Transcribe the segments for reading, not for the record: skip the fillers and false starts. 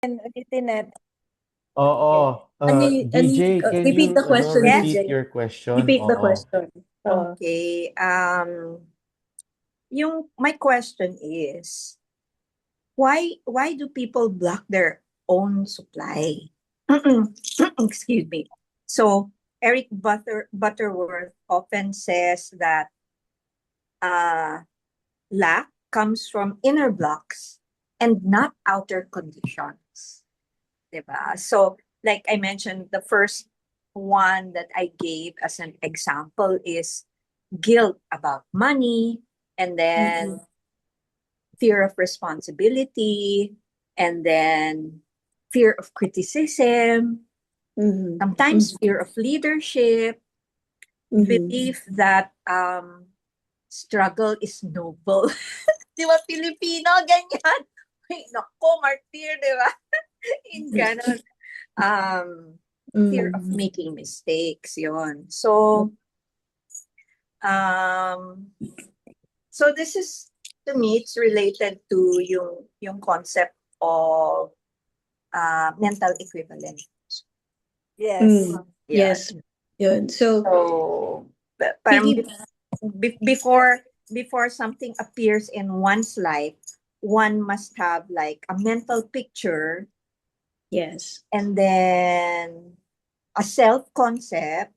Ulitin natin. Oo. BJ, can repeat the you question, Yes. repeat BJ. your question? Repeat the Oo. question. Okay. My question is, why do people block their own supply? Excuse me. So Eric Butterworth often says that lack comes from inner blocks and not outer conditions. Diba? So, like I mentioned, the first one that I gave as an example is guilt about money, and then fear of responsibility, and then fear of criticism, sometimes fear of leadership, belief that struggle is noble. Di ba, Filipino, ganyan. Ay, nako, martir, di ba? In ganon. Fear of making mistakes, yon. Um, so this is, to me, it's related to yung concept of mental equivalent. Yes. Yeah. Yes. Yun. So, So, parang piggy, before something appears in one's life, one must have like a mental picture, yes. and then a self concept,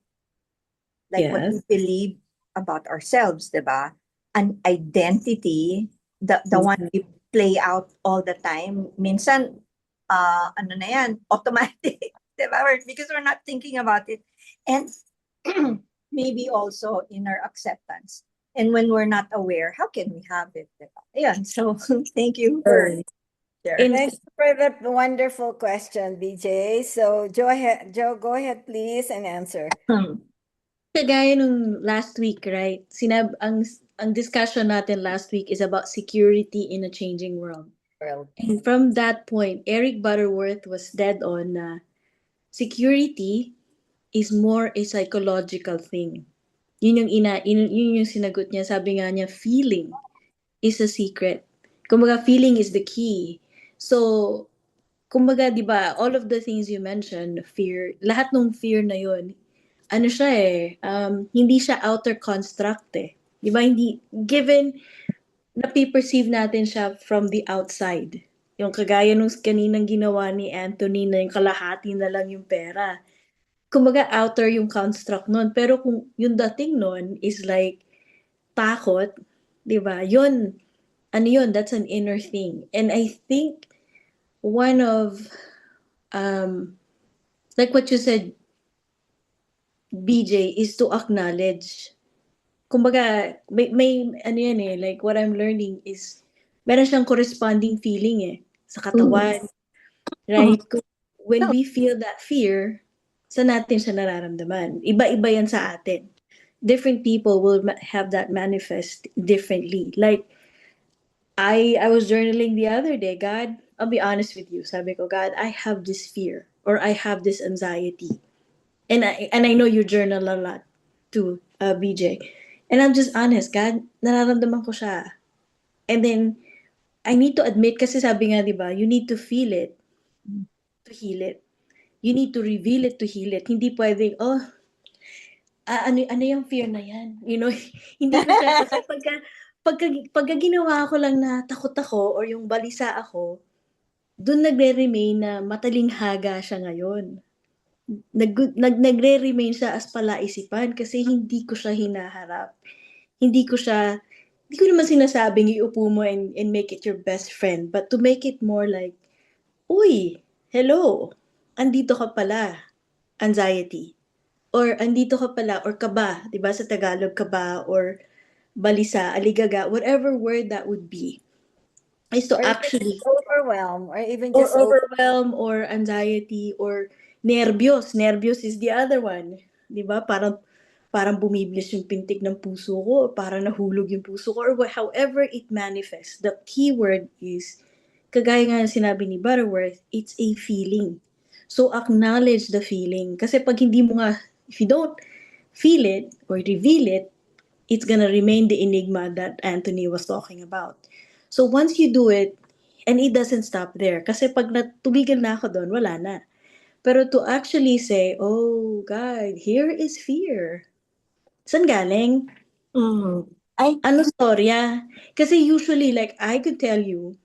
like what Yes. we believe about ourselves, diba? An identity, the one we play out all the time. Minsan, ano na yan, automatic, diba? Because we're not thinking about it. And maybe also inner acceptance. And when we're not aware, how can we have it? Diba? Ayan, so thank you for sharing. Thanks for that wonderful question, BJ. So, Joe, go ahead, please, and answer. Kagaya nung last week, right? Ang discussion natin last week is about security in a changing world. And from that point, Eric Butterworth was dead on na security is more a psychological thing. Yun yung sinagot niya. Sabi nga niya, feeling is a secret. Kumbaga, feeling is the key. So, kumbaga, di ba, all of the things you mentioned, fear, lahat ng fear na yun, ano siya hindi siya outer construct eh. Di ba, hindi, given, napiperceive natin siya from the outside. Yung kagaya nung kaninang ginawa ni Anthony na yung kalahati na lang yung pera. Kumbaga, outer yung construct nun. Pero kung yung dating nun is like, takot, di ba, yun, ano yun, that's an inner thing. And I think, one of, like what you said, BJ, is to acknowledge. Kumbaga, may ano yan eh, like what I'm learning is, meron siyang corresponding feeling eh, sa katawan, right? When we feel that fear, sa natin siya nararamdaman. Iba-iba yan sa atin. Different people will have that manifest differently. Like, I was journaling the other day, God, I'll be honest with you. Sabi ko, God, I have this fear or I have this anxiety. And I know you journal a lot too, BJ. And I'm just honest, God, nararamdaman ko siya. And then I need to admit kasi sabi nga 'di ba, you need to feel it to heal it. You need to reveal it to heal it. Hindi pwedeng, ano yung fear na yan? You know, hindi ko siya kasi pagka ginawa ko lang na takot ako or yung balisa ako, doon nagre-remain na matalinghaga siya ngayon. Nagre-remain siya as palaisipan kasi hindi ko siya hinaharap. Hindi ko siya, hindi ko naman sinasabing iupo mo and make it your best friend, but to make it more like, uy, hello, andito ka pala, anxiety. Or andito ka pala, or kaba, di ba sa Tagalog kaba, or balisa, aligaga, whatever word that would be, is to Or even actually, just overwhelm, or even or just overwhelm, or anxiety, or nervyos. Nervyos is the other one. Di ba? Parang bumiblis yung pintig ng puso ko, or parang nahulog yung puso ko, or however it manifests. The key word is, kagaya nga ng sinabi ni Butterworth, it's a feeling. So, acknowledge the feeling. Kasi pag hindi mo nga, if you don't feel it or reveal it, it's gonna remain the enigma that Anthony was talking about. So once you do it, And it doesn't stop there. Kasi pag tumigil na ako doon, wala na. Pero to actually say, oh God, here is fear. Saan galing? Ay, Ano storya? Kasi usually, like, I could tell you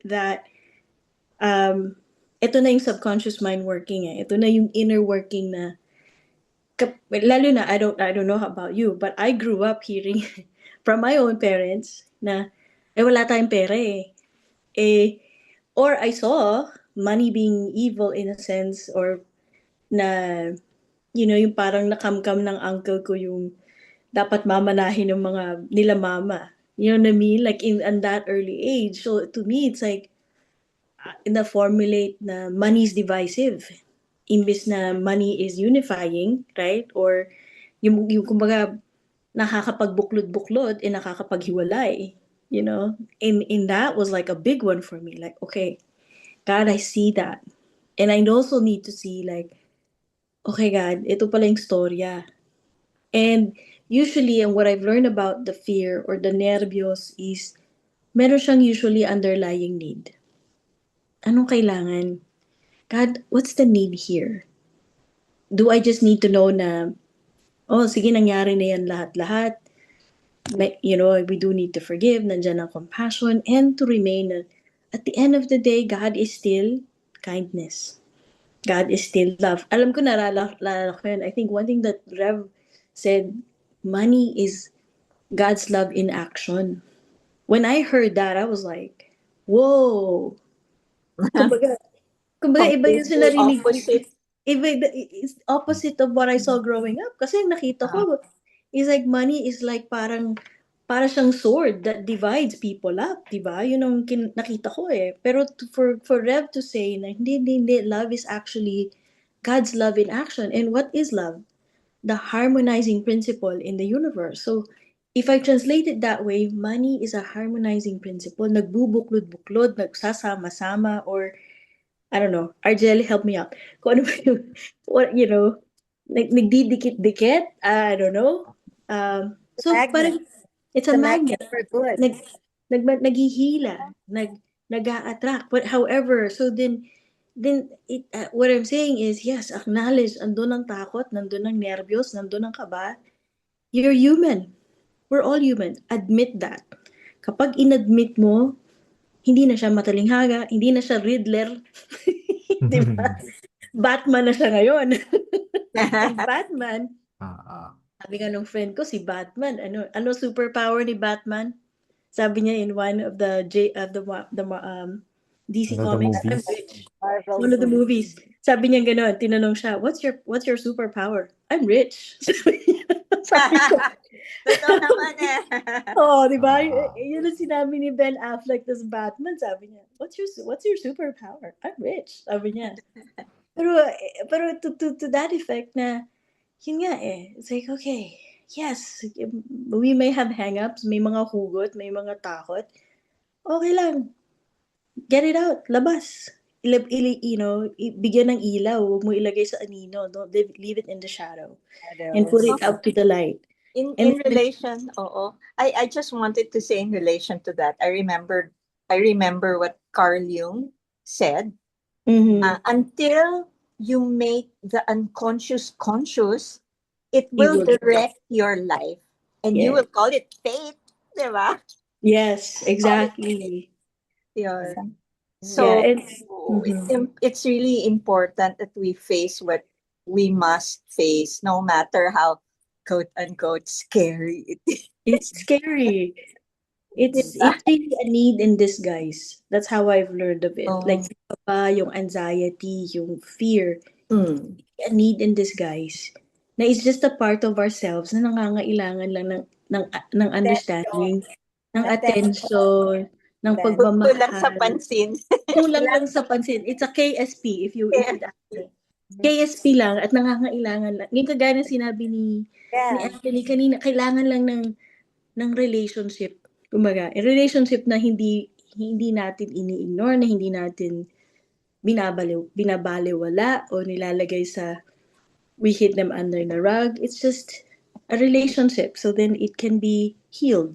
that ito na yung subconscious mind working eh. Ito na yung inner working na lalo na I don't know about you, but I grew up hearing from my own parents na wala tayong pera eh. Or I saw money being evil in a sense, or na yung parang nakamkam ng uncle ko yung dapat mamanahin ng mga nila mama. You know what I mean? Like in that early age. So to me, it's like na formulate na money is divisive. Imbis na money is unifying, right? Or yung kumbaga nakakapagbuklod-buklod nakakapaghiwalay. In that was like a big one for me. Like, okay, God, I see that. And I also need to see like, okay, God, ito pala yung storya. And usually, and what I've learned about the fear or the nervyos is, meron siyang usually underlying need. Anong kailangan? God, what's the need here? Do I just need to know na, oh, sige, nangyari na yan lahat-lahat. We do need to forgive, nandiyan ang compassion, and to remain, at the end of the day, God is still kindness. God is still love. Alam ko naalala ko yun. I think one thing that Rev said, money is God's love in action. When I heard that, I was like, whoa. Kumbaga iba yung sinarinig. opposite. It's opposite of what I saw growing up. Kasi yung nakita ko, is like money is like para siyang sword that divides people up, diba? Yun ang nakita ko eh. Pero for Rev to say na hindi, love is actually God's love in action. And what is love? The harmonizing principle in the universe. So, if I translate it that way, money is a harmonizing principle. Nagbubuklod-buklod, nagsasama-sama, or I don't know. Argel, help me out. Kung ano ba yung, nagdidikit-dikit? I don't know. So, Magnet. parang, it's a The magnet. magnet for good. Naghihila, nag-a-attract. But however, so then what I'm saying is, yes, acknowledge, andun ang takot, nandun ang nervyos, nandun ang kaba. You're human. We're all human. Admit that. Kapag inadmit mo, hindi na siya matalinghaga, hindi na siya Riddler. Diba? Batman na siya ngayon. And Batman, sabi nga nung friend ko, si Batman, ano superpower ni Batman? Sabi niya in one of the DC One of the Comics, I'm movies? rich. Marvel One of the movie. movies. Sabi niya gano'n, tinanong siya, what's your superpower? I'm rich. Sabi ko, Totoo naman eh. oh, di ba? Yun ang sinabi ni Ben Affleck, tas Batman, sabi niya, what's your superpower? I'm rich. Sabi niya. Pero to that effect na, yun nga eh, it's like, okay, yes, we may have hang-ups, may mga hugot, may mga takot. Okay lang. Get it out. Labas. Bigyan ng ilaw. Huwag mo ilagay sa anino. Don't leave it in the shadow. And put it out to the light. In And relation, I just wanted to say in relation to that, I remember what Carl Jung said. Until you make the unconscious conscious, it will direct your life, and you will call it fate, diba? Yes, exactly. Yeah. So Yeah, it's really important that we face what we must face, no matter how quote unquote scary it is. it's scary. It's really a need in disguise. That's how I've learned of it. Like yung anxiety, yung fear, a need in disguise. Na it's just a part of ourselves na nangangailangan lang ng understanding, ng attention, ng pagmamahal. Kulang sa pansin. Kulang lang sa pansin. It's a KSP if you ask me. KSP lang at nangangailangan lang. Yung kagaya ng sinabi ni Anthony kanina, kailangan lang ng relationship. Kumbaga, a relationship na hindi natin ini-ignore, na hindi natin binabaliwala o nilalagay sa we hid them under the rug. It's just a relationship. So then it can be healed.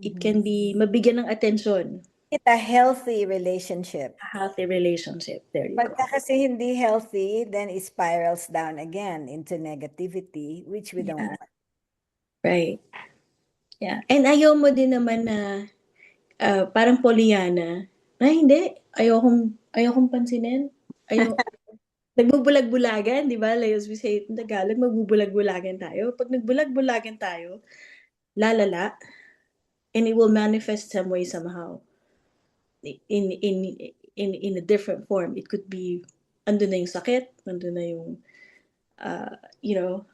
It can be mabigyan ng attention. it a healthy relationship. Healthy relationship. There you go. Pagka kasi hindi healthy, then it spirals down again into negativity, which we don't Yeah. want. Right. Yeah. And ayaw mo din naman na parang Pollyanna, hindi, ayokong pansinin. Nagbubulag-bulagan, di ba? Like as we say it in Tagalog, magbubulag-bulagan tayo. Pag nagbulag-bulagan tayo, lalala, and it will manifest some way somehow in in a different form. It could be andun na yung sakit, andun na yung you know,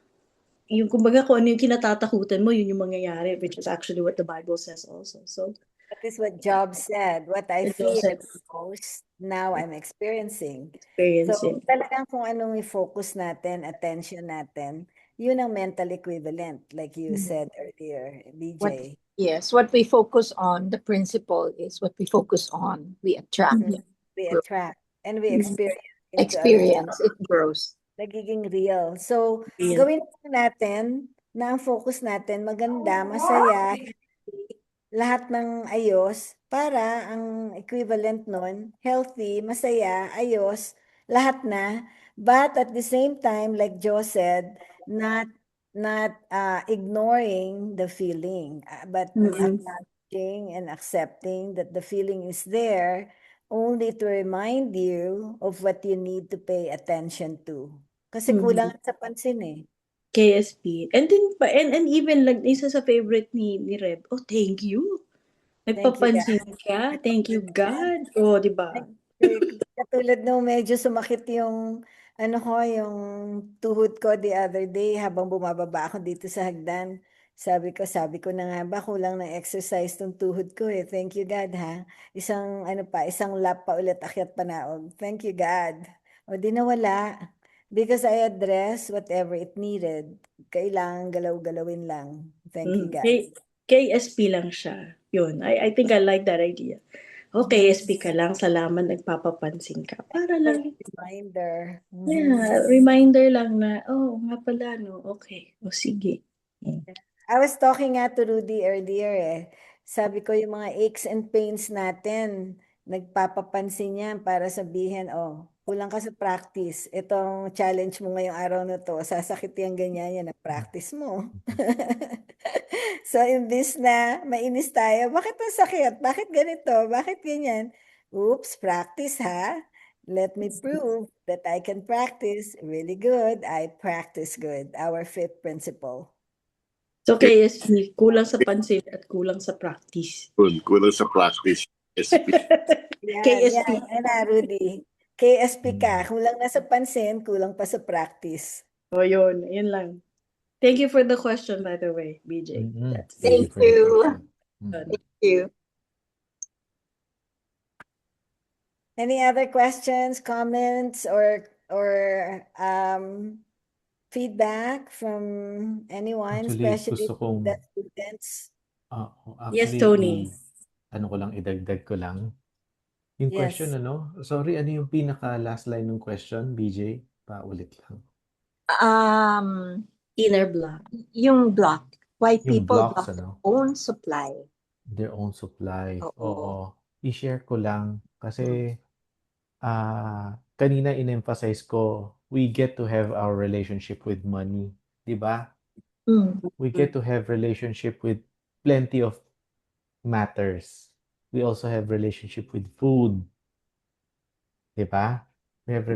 yung kumbaga kung ano yung kinatatakutan mo, yun yung mangyayari, which is actually what the Bible says also. So That is what Job said. What I it also feared most, now I'm experiencing. So, experiencing. talagang kung anong i-focus natin, attention natin, yun ang mental equivalent, like you said earlier, BJ. Yes, what we focus on, the principle is what we focus on, we attract. We attract and we experience into our Experience, it grows. nagiging real. So, Real. gawin natin na ang focus natin maganda, masaya, lahat ng ayos para ang equivalent nun, healthy, masaya, ayos, lahat na. But at the same time, like Joe said, not ignoring the feeling, but acknowledging and accepting that the feeling is there only to remind you of what you need to pay attention to. Kasi kulang sa pansin eh. KSP. And then, and even like, isa sa favorite ni Reb, oh, thank you. Nagpapansin ka. Thank you, God. Oh, di ba? Katulad nung medyo sumakit yung yung tuhod ko the other day habang bumababa ako dito sa hagdan. Sabi ko na nga ba kulang ng exercise tong tuhod ko eh. Thank you God ha. Isang isang lap pa ulit akyat panaog. Thank you God. O di nawala. Because I address whatever it needed. Kailangan galaw-galawin lang. Thank you God. KSP lang siya. Yun. I think I like that idea. Okay, KSP ka lang, salamat, nagpapapansin ka. Para lang. Reminder. Yeah, reminder lang na, oh, nga pala, no, okay. O, sige. I was talking nga to Rudy earlier eh. Sabi ko yung mga aches and pains natin, nagpapapansin yan para sabihin, oh, kulang ka sa practice. Itong challenge mo ngayong araw na to, sasakit yung ganyan yan na practice mo. So, imbis na mainis tayo, bakit ang sakit? Bakit ganito? Bakit ganyan? Oops, practice ha? Let me prove that I can practice really good. I practice good. Our fifth principle. So, KSP, kulang sa pansin at kulang sa practice. Kulang sa practice. KSP. KSP. Rudy. KSP ka. Kulang na sa pansin, kulang pa sa practice. O, yun lang. Thank you for the question, by the way, BJ. Thank you. Thank you. Any other questions, comments, or feedback from anyone, Actually, especially gusto kong- the students? Yes, Tony. Ko lang, idagdag ko lang. Yung Yes. question, Sorry, ano yung pinaka-last line ng question, BJ? Paulit lang. Inner block. Yung block. Why Yung people blocks, block their own supply. Their own supply. Oo. Oo. I-share ko lang kasi kanina in-emphasize ko, we get to have our relationship with money. Di ba? We get to have relationship with plenty of matters. We also have relationship with food. Di ba? We have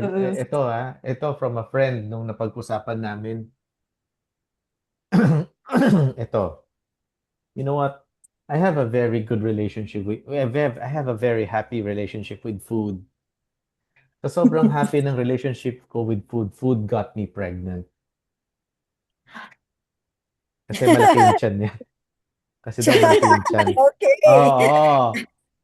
ito from a friend nung napag-usapan namin. Ito. You know what? I have a very good relationship I have a very happy relationship with food. Sa sobrang happy ng relationship ko with food, food got me pregnant. Kasi malaki yung tiyan niya. Kasi daw malaki yung tiyan. Okay. Oo.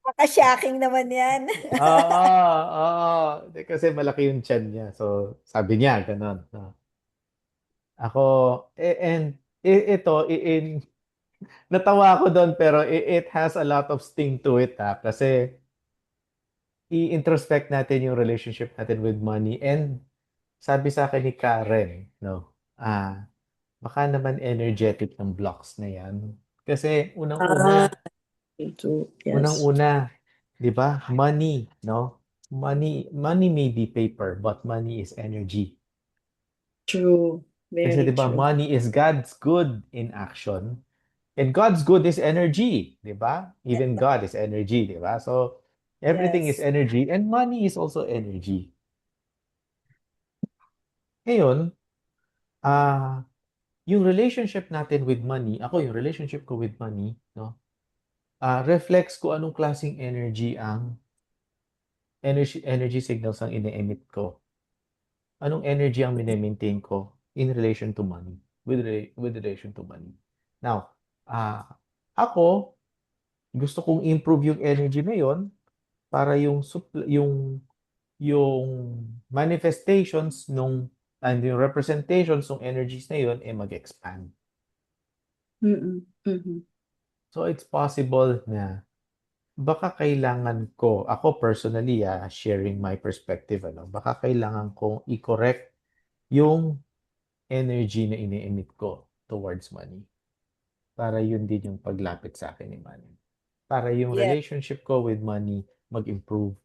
Maka-shocking naman yan. Oo. Kasi malaki yung tiyan niya. So, sabi niya, ganun. Ako, natawa ako doon pero it has a lot of sting to it kasi i-introspect natin yung relationship natin with money and sabi sa akin ni Karen, baka naman energetic ng blocks na yan. Kasi unang-una, Yes. unang-una, 'Di ba? Money, no? Money may be paper, but money is energy. True. Kasi Very 'di ba, true. money is God's good in action. And God's good is energy, 'di ba? Even God is energy, 'di ba? So everything is Yes. energy and money is also energy. Ngayon, ah yung relationship natin with money, ako yung relationship ko with money, no? Reflects ko anong klaseng energy signals ang ine-emit ko. Anong energy ang mine-maintain ko in relation to money, with relation to money. Now, ako gusto kong improve yung energy na yon para yung manifestations and yung representations ng energies na yon mag-expand. Mm-mm. Mm-mm. So it's possible na baka kailangan ko, ako personally, sharing my perspective, baka kailangan kong i-correct yung energy na ini-emit ko towards money. Para yun din yung paglapit sa akin ni money. Para yung Yeah. relationship ko with money mag-improve.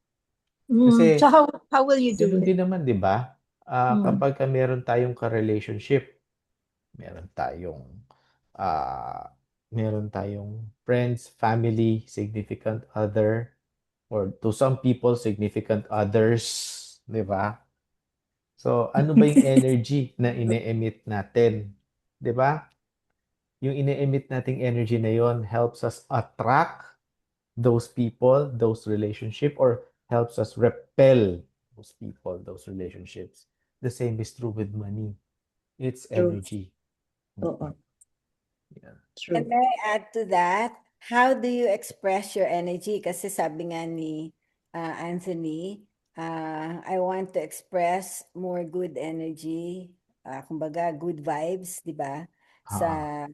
Kasi, So how will you do ganun it? din naman, di ba? Kapag meron tayong ka-relationship, meron tayong meron tayong friends, family, significant other, or to some people, significant others, di ba? So, ano ba yung energy na ine-emit natin? Di ba? Yung ine-emit nating energy na yon helps us attract those people, those relationship, or helps us repel those people, those relationships. The same is true with money. It's True. energy. Oo. Yeah. And True. may I add to that? How do you express your energy? Kasi sabi nga ni Anthony, I want to express more good energy, kumbaga good vibes, di ba? Sa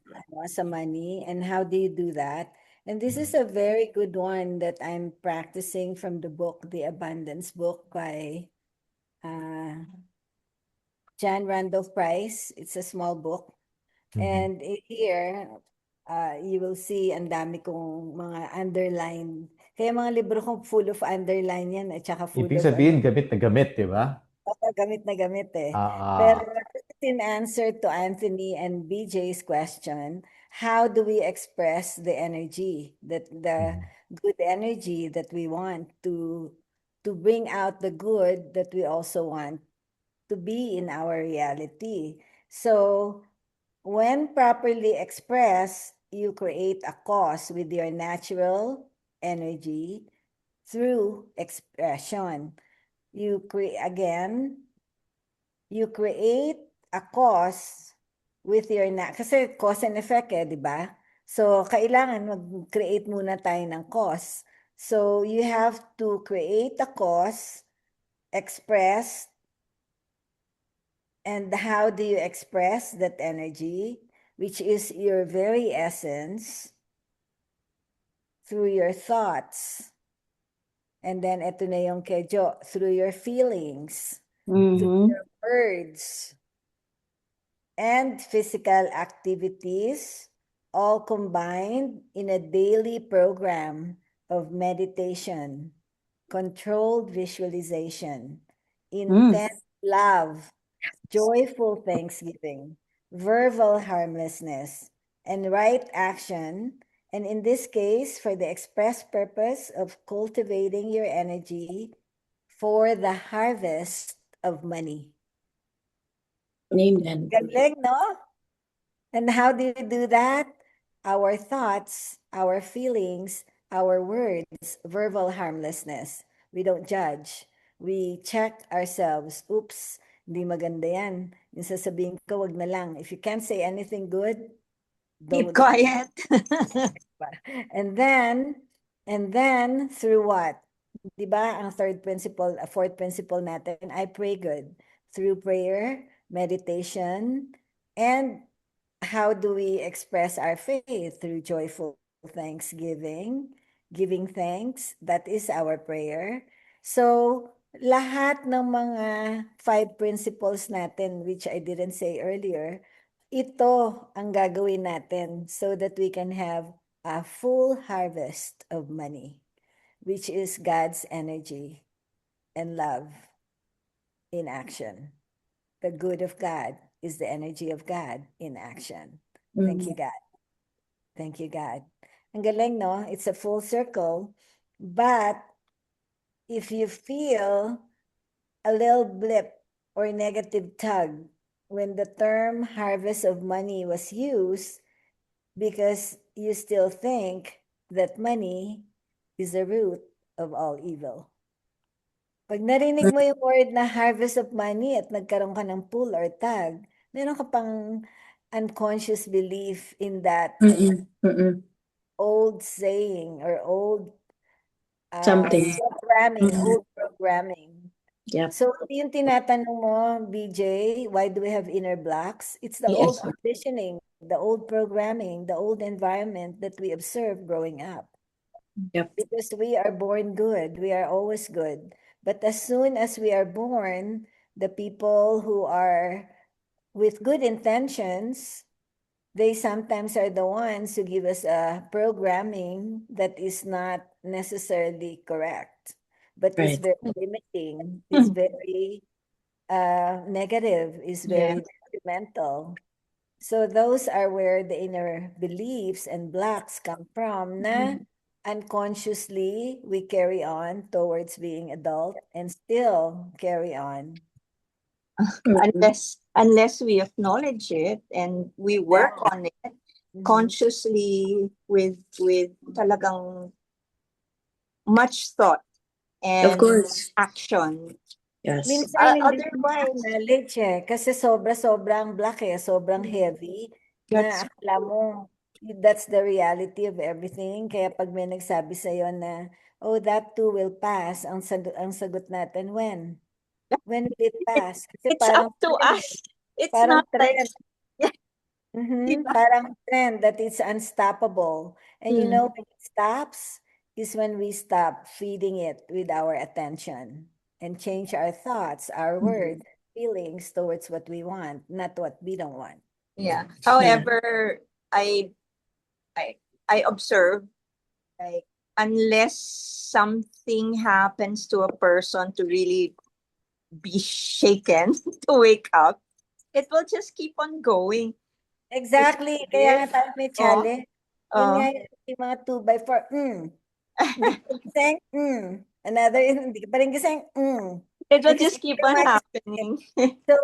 money. And how do you do that? And this is a very good one that I'm practicing from the book, The Abundance Book by John Randolph Price. It's a small book. And here, you will see ang dami kong mga underline. Kaya mga libro kong full of underline yan at saka full Ibig of sabihin, gamit na gamit, di ba? gamit na gamit eh. Ah, Pero in answer to Anthony and BJ's question, how do we express the energy, the good energy that we want to bring out the good that we also want to be in our reality? So when properly expressed, you create a cause with your natural energy through expression. You create a cause with your kasi cause and effect di ba? So kailangan mag-create muna tayo ng cause. So you have to create a cause, express. And how do you express that energy, which is your very essence, through your thoughts? And then ito na yung kay Jo, through your feelings, through your words, and physical activities, all combined in a daily program of meditation, controlled visualization, intense love, joyful thanksgiving, verbal harmlessness, and right action. And in this case, for the express purpose of cultivating your energy for the harvest of money. Amen. Galing, no? And how do you do that? Our thoughts, our feelings, our words, verbal harmlessness. We don't judge. We check ourselves. Oops, hindi maganda yan. Yung sasabihin ko, wag na lang. If you can't say anything good, Keep don't. quiet. And then through what? Diba ang fourth principle natin, I pray good. Through prayer, meditation, and how do we express our faith? Through joyful thanksgiving, giving thanks. That is our prayer. So, lahat ng mga 5 principles natin, which I didn't say earlier, ito ang gagawin natin so that we can have a full harvest of money. which is God's energy and love in action. The good of God is the energy of God in action. Thank you, God. Thank you, God. Ang galing, no? It's a full circle. But if you feel a little blip or negative tug when the term harvest of money was used, because you still think that money is the root of all evil. Pag narinig mo yung word na harvest of money at nagkaroon ka ng pull or tag, meron ka pang unconscious belief in that old saying or old Something. old programming. Yep. So yung tinatanong mo, BJ, why do we have inner blocks? It's the Yes. old conditioning, the old programming, the old environment that we observed growing up. Yep. Because we are born good, we are always good. But as soon as we are born, the people who are with good intentions, they sometimes are the ones who give us a programming that is not necessarily correct, but is Right. very limiting, is very negative, is very detrimental. So those are where the inner beliefs and blocks come from, na unconsciously we carry on towards being adult and still carry on. Unless we acknowledge it and we work on it consciously with talagang much thought and Of course. action. Yes. Minsan hindi Otherwise, knowledge kasi sobrang black sobrang heavy na akala mo that's the reality of everything. Kaya pag may nagsabi sa'yo na, oh, that too will pass, ang sagot natin, when? When will it pass? Kasi it's up to us. It's parang not like trend. Parang trend that it's unstoppable. And you know when it stops is when we stop feeding it with our attention and change our thoughts, our words, feelings towards what we want, not what we don't want. Yeah. However, I observe, like, unless something happens to a person to really be shaken to wake up, it will just keep on going. Exactly. Kaya nga tayo may challenge. Yun nga yung mga 2x4. Gising, another, hindi pa rin gising, It will just keep on happening. So,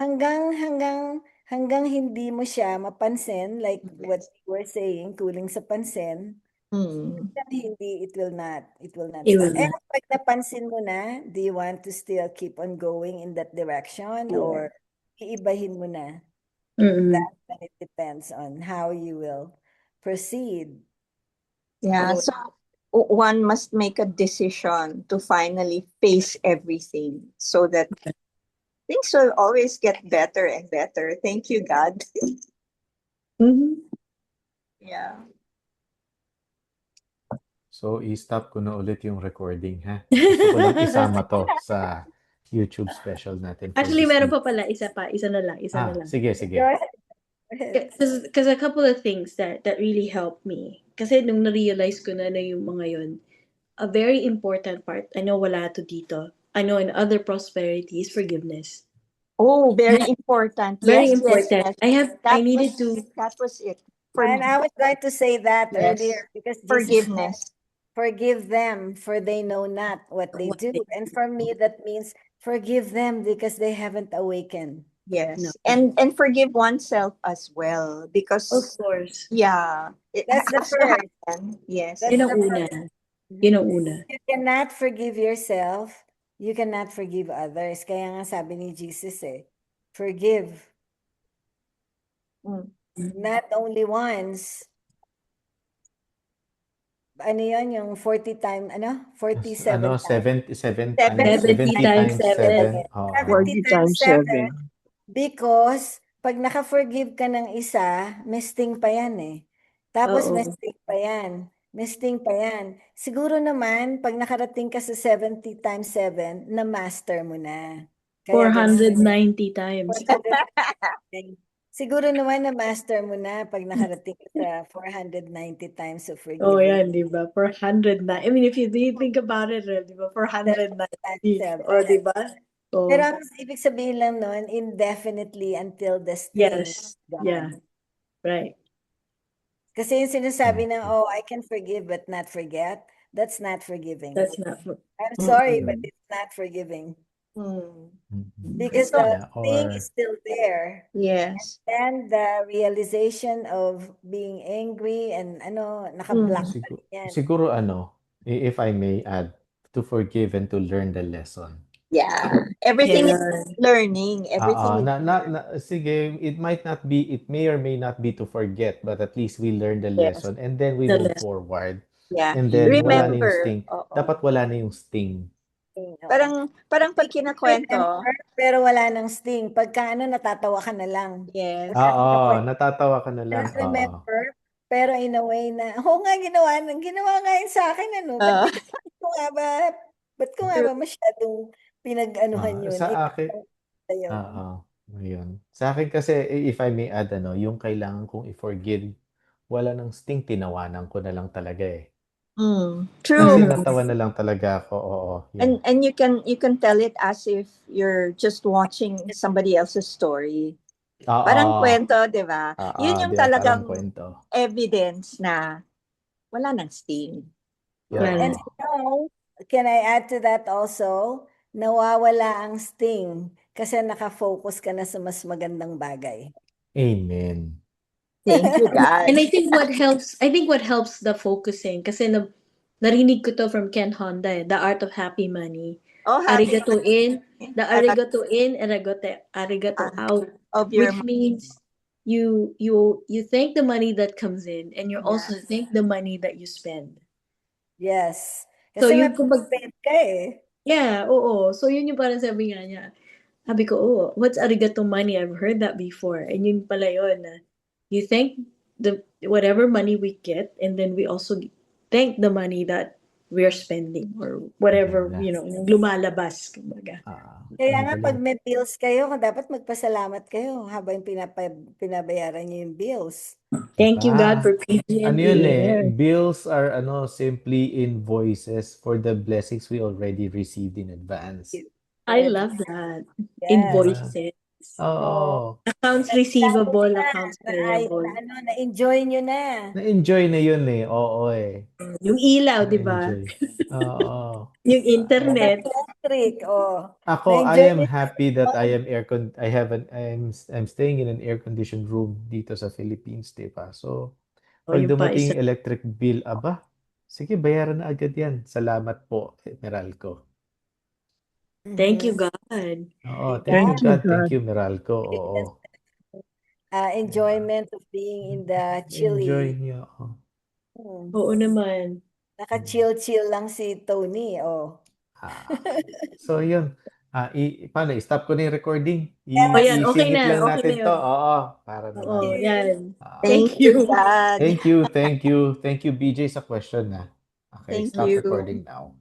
hanggang hindi mo siya mapansin, like what you were saying, kuling sa pansin, hindi, it will not stop. And pag napansin mo na, do you want to still keep on going in that direction or iibahin mo na? That it depends on how you will proceed. Yeah, so one must make a decision to finally face everything so that things will always get better and better. Thank you, God. Yeah. So, i-stop ko na ulit yung recording, ha? Gusto ko lang isama to sa YouTube special natin. Actually, meron pa pala. Isa na lang. Sige. Because a couple of things that really helped me. Kasi nung na-realize ko na yung mga yun, a very important part, I know wala to dito, I know in other prosperity is forgiveness. Oh, very important. Very Yes, important. yes. I needed to. That was it. And I was going to say that earlier because Jesus Forgiveness. said, forgive them for they know not what they do. And for me, that means forgive them because they haven't awakened. Yes. No. And forgive oneself as well because Of course. yeah, it That's the has to first. happen. Yes. That's Yun ang the una. first. Yun ang una. You cannot forgive yourself. You cannot forgive others. Kaya nga sabi ni Jesus forgive. Not only once. Ano yun? Yung 40 times, 47 times. 70 times 7. 70 times 7. Because pag naka-forgive ka ng isa, mesting pa yan Tapos mesting pa yan. Mesting pa yan. Siguro naman, pag nakarating ka sa 70 times 7, na-master mo na. Kaya 490 times. Siguro naman na-master mo na pag nakarating ka sa 490 times of Oh, forgiving. yan, di ba? 409. I mean, if you think about it, di ba? 490. Seven. O, di ba? Oh, Pero ang ibig sabihin lang nun, indefinitely until the sting yes. is gone. Yeah. Right. Kasi yung sinasabi na, oh, I can forgive but not forget, that's not forgiving. That's not. I'm sorry, but it's not forgiving. Mm. Because So, the Yeah, sting or is still there. yes. And the realization of being angry and naka-block pa siguro, rin yan. siguro if I may add, to forgive and to learn the lesson. Yeah. Everything is Yeah. learning. Everything is Sige, it may or may not be to forget, but at least we learn the yes. lesson and then we The move lesson. forward. Yeah. And then wala na yung Remember. sting. Oo. Dapat wala na yung sting. Oo. Parang pag kinakwento. Remember, pero wala nang sting. Pagka natatawa ka na lang. Yes. Oo, natatawa ka na lang. Oo. Remember, pero in a way na, nga, ginawa nga yun sa akin, Ba't ko nga ba masyadong pinag-anuhan yun? Sa akin, Sa'yo. Ayun. Sa akin kasi, if I may add, yung kailangan kong i-forgive, wala nang sting, tinawanan ko na lang talaga eh. Kasi True. natawa na lang talaga ako, oo. Yeah. And you can tell it as if you're just watching somebody else's story. Oo. Parang kwento, di ba? Yun yung di ba, talagang parang kwento. evidence na wala nang sting. Yeah. And can I add to that also? Nawawala ang sting kasi nakafocus ka na sa mas magandang bagay. Amen. Thank you, God. And I think what helps the focusing, kasi narinig ko to from Ken Honda, The Art of Happy Money. Oh, happy Arigato in, the arigato in, and arigato out. of your Which means you thank the money that comes in, and you also thank the money that you spend. Yes. So Kasi yung mag-spend ka eh. Yeah, oo. So yun yung parang sabi nga niya. Sabi ko, what's arigato money? I've heard that before. And yun pala yun na you thank the whatever money we get, and then we also thank the money that we're spending or whatever, yung lumalabas, kumbaga. Kaya nga pag may bills kayo, dapat magpasalamat kayo habang pinabayaran niyo yung bills. Thank you, God, for PG&E. Ano yun eh, bills are simply invoices for the blessings we already received in advance. I love that. Yes. Invoices. Oo. Accounts receivable, accounts payable. Na-enjoy nyo na. Na-enjoy na yun eh. Oo eh. Yung ilaw, di ba? Na-enjoy. Oo. Yung internet. Electric, Ako, Na-enjoy I am mo happy that I'm staying in an air-conditioned room dito sa Philippines, di ba? So, pag yun pa, dumating yung electric bill, sige, bayaran na agad yan. Salamat po, Meralco. Thank you, God. Oo, thank you, God. Thank you, Meralco. Oo. Enjoyment of being in the chilly. Enjoy niyo. Oo naman. Naka-chill lang si Tony, So, yun. Paano? Stop ko na yung recording. Yan, okay Isingit na. lang Okay natin na yun. to. Oo. Para Oo, naman. yan. Thank you, God. Thank you. Thank you, BJ, sa question na. Okay, Thank stop you. recording now.